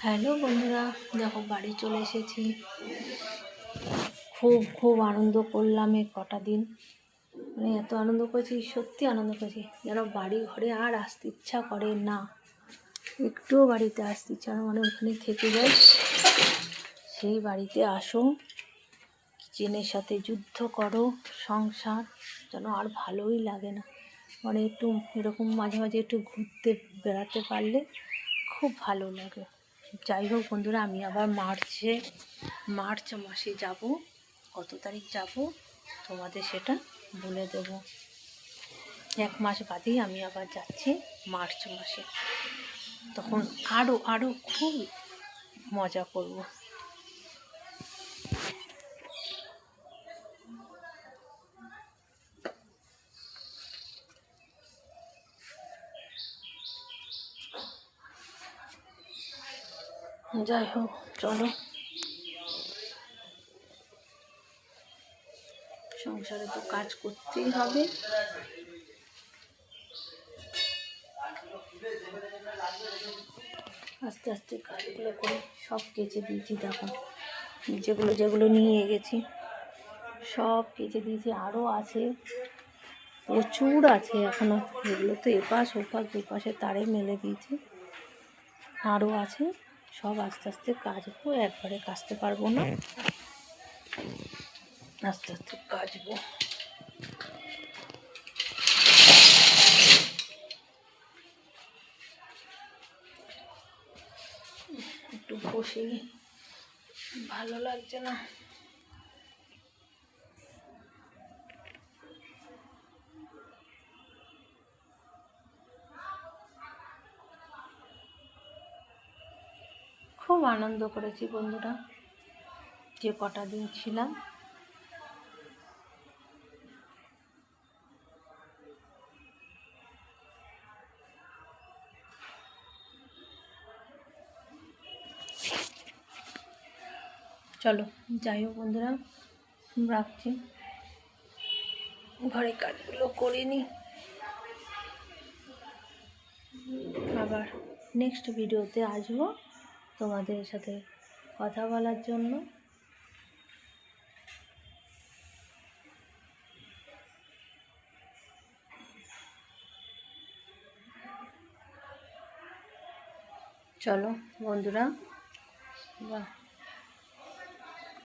Hello বন্ধুরা, দেখো বাড়ি চলে এসেছি। খুব আনন্দ করলাম এই কটা দিন। মানে এত আনন্দ করেছি, সত্যি আনন্দ করেছি যেন বাড়ি ঘরে আর আসতে ইচ্ছা করে না। একটুও বাড়িতে আসতে ইচ্ছা না, মানে ওখানে থেকে যাই। সেই বাড়িতে আসো, কিচেনের সাথে যুদ্ধ করো, সংসার যেন আর ভালোই লাগে না। মানে একটু এরকম মাঝে মাঝে একটু ঘুরতে বেড়াতে পারলে খুব ভালো লাগে। যাই হোক বন্ধুরা, আমি আবার মার্চ মাসে যাব। কত তারিখ যাব তোমাদের সেটা বলে দেব। 1 মাস বাদেই আমি আবার যাচ্ছি, মার্চ মাসে। তখন আরও খুব মজা করব। যাই হোক, চলো, সংসারে তো কাজ করতেই হবে। আস্তে আস্তে কাজগুলো করে সব কেচে দিয়েছি। দেখো, যেগুলো নিয়ে গেছি সব কেচে দিয়েছি। আরও আছে, প্রচুর আছে এখনও। এগুলো তো এপাশ ওপাশ দুপাশে তারে মেলে দিয়েছি। আরও আছে, সব আস্তে আস্তে কাচবো। একবারে কাচতে পারবো না, আস্তে আস্তে কাচবো। একটু বসে, ভালো লাগছে না। খুব আনন্দ করেছি বন্ধুরা, যে কটা দিন ছিলাম। চলো, যাই হোক বন্ধুরা, রাখছি। ঘরে কাজগুলো করে নিই, আবার নেক্সট ভিডিওতে আসবো তোমাদের সাথে কথা বলার জন্য। চলো বন্ধুরা, বাহ।